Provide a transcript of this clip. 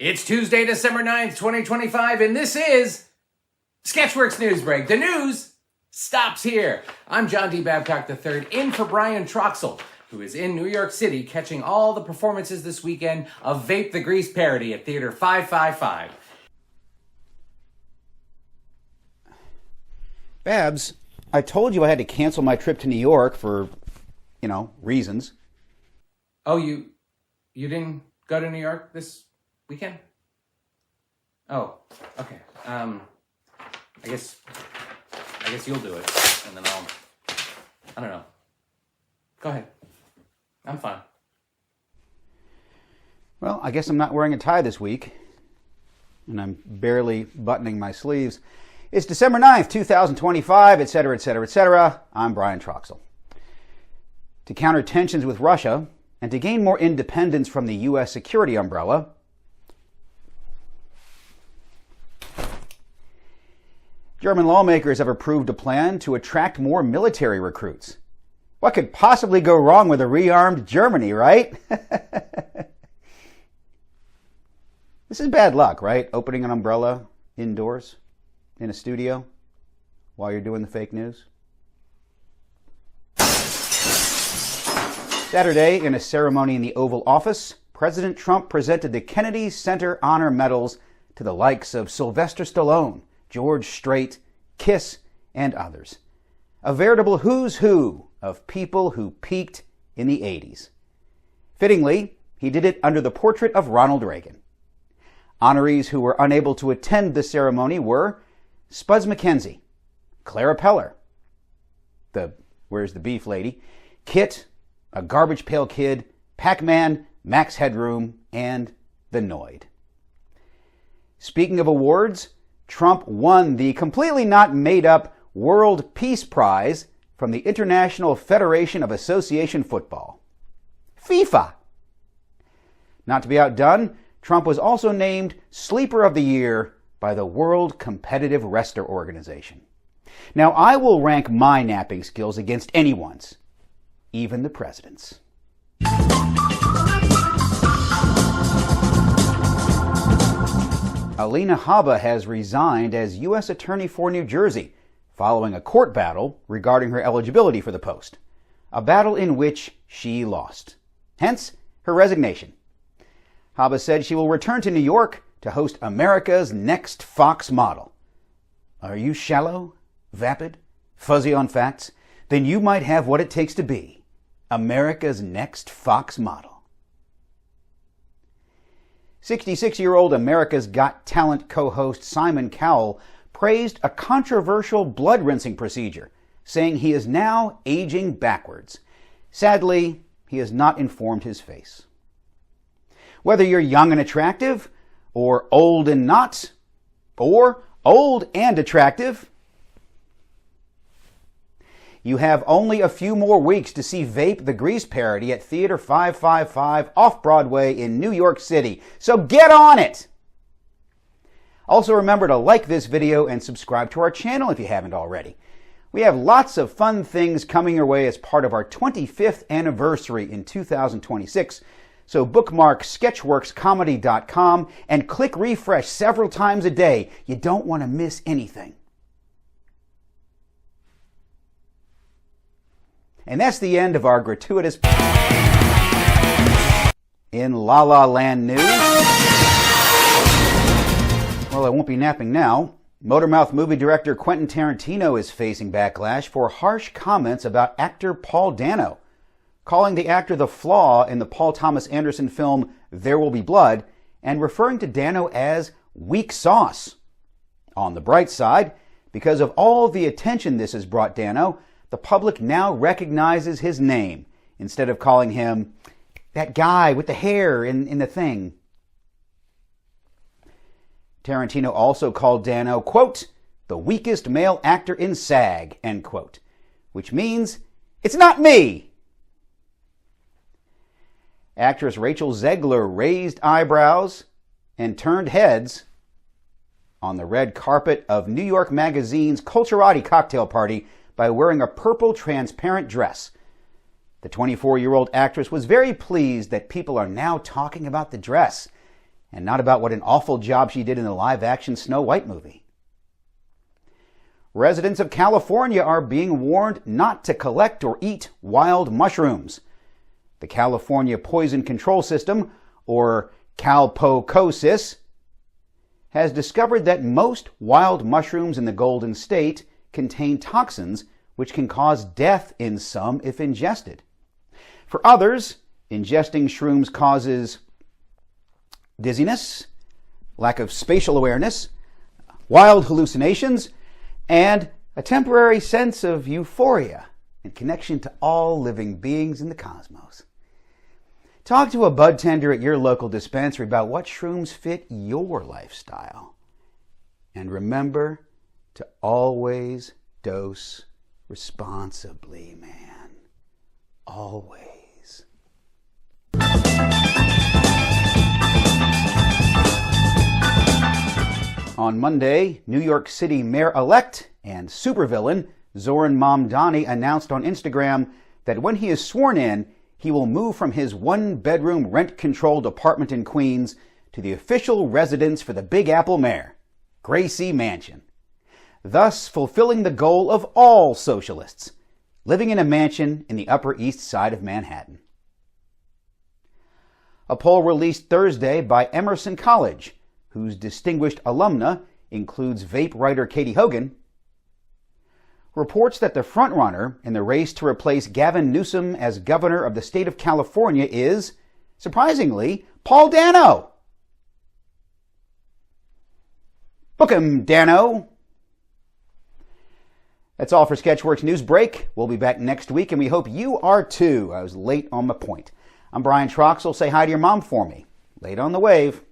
It's Tuesday, December 9th, 2025, and this is Sketchworks NewsBrake. The news stops here. I'm John D. Babcock III, in for Brian Troxell, who is in New York City catching all the performances this weekend of Vape the Grease Parody at Theater 555. Babs, I told you I had to cancel my trip to New York for, reasons. Oh, you didn't go to New York this weekend? Oh, okay. I guess you'll do it, and then I don't know. Go ahead. I'm fine. Well, I guess I'm not wearing a tie this week, and I'm barely buttoning my sleeves. It's December 9th, 2025, etc., etc., etc. I'm Brian Troxell. To counter tensions with Russia and to gain more independence from the U.S. security umbrella, German lawmakers have approved a plan to attract more military recruits. What could possibly go wrong with a rearmed Germany, right? This is bad luck, right? Opening an umbrella indoors in a studio while you're doing the fake news. Saturday, in a ceremony in the Oval Office, President Trump presented the Kennedy Center Honor Medals to the likes of Sylvester Stallone, George Strait, Kiss, and others. A veritable who's who of people who peaked in the 80s. Fittingly, he did it under the portrait of Ronald Reagan. Honorees who were unable to attend the ceremony were Spuds MacKenzie, Clara Peller, the Where's the Beef lady, Kit, a Garbage Pail Kid, Pac-Man, Max Headroom, and the Noid. Speaking of awards, Trump won the completely not made-up World Peace Prize from the International Federation of Association Football, FIFA. Not to be outdone, Trump was also named Sleeper of the Year by the World Competitive Wrestler Organization. Now, I will rank my napping skills against anyone's, even the president's. Alina Habba has resigned as U.S. Attorney for New Jersey following a court battle regarding her eligibility for the post, a battle in which she lost. Hence, her resignation. Habba said she will return to New York to host America's Next Fox Model. Are you shallow, vapid, fuzzy on facts? Then you might have what it takes to be America's Next Fox Model. 66-year-old America's Got Talent co-host Simon Cowell praised a controversial blood rinsing procedure, saying he is now aging backwards. Sadly, he has not informed his face. Whether you're young and attractive, or old and not, or old and attractive, you have only a few more weeks to see Vape the Grease Parody at Theater 555 Off-Broadway in New York City. So get on it! Also remember to like this video and subscribe to our channel if you haven't already. We have lots of fun things coming your way as part of our 25th anniversary in 2026. So bookmark sketchworkscomedy.com and click refresh several times a day. You don't want to miss anything. And that's the end of our gratuitous in La La Land news. Well, I won't be napping now. Motormouth movie director Quentin Tarantino is facing backlash for harsh comments about actor Paul Dano, calling the actor the flaw in the Paul Thomas Anderson film There Will Be Blood, and referring to Dano as weak sauce. On the bright side, because of all the attention this has brought Dano, the public now recognizes his name, instead of calling him that guy with the hair in the thing. Tarantino also called Dano, quote, the weakest male actor in SAG, end quote, which means, it's not me. Actress Rachel Zegler raised eyebrows and turned heads on the red carpet of New York Magazine's Culturati cocktail party by wearing a purple transparent dress. The 24-year-old actress was very pleased that people are now talking about the dress and not about what an awful job she did in the live-action Snow White movie. Residents of California are being warned not to collect or eat wild mushrooms. The California Poison Control System, or CalPOCOSYS, has discovered that most wild mushrooms in the Golden State contain toxins which can cause death in some if ingested. For others, ingesting shrooms causes dizziness, lack of spatial awareness, wild hallucinations, and a temporary sense of euphoria in connection to all living beings in the cosmos. Talk to a bud tender at your local dispensary about what shrooms fit your lifestyle. And remember to always dose responsibly, man. Always. On Monday, New York City Mayor-elect and supervillain Zoran Mamdani announced on Instagram that when he is sworn in, he will move from his one-bedroom rent-controlled apartment in Queens to the official residence for the Big Apple mayor, Gracie Mansion, thus fulfilling the goal of all socialists, living in a mansion in the Upper East Side of Manhattan. A poll released Thursday by Emerson College, whose distinguished alumna includes Vape writer Katie Hogan, reports that the frontrunner in the race to replace Gavin Newsom as governor of the state of California is, surprisingly, Paul Dano. Book him, Dano. That's all for Sketchworks NewsBrake. We'll be back next week, and we hope you are too. I was late on my point. I'm Brian Troxell. Say hi to your mom for me. Late on the wave.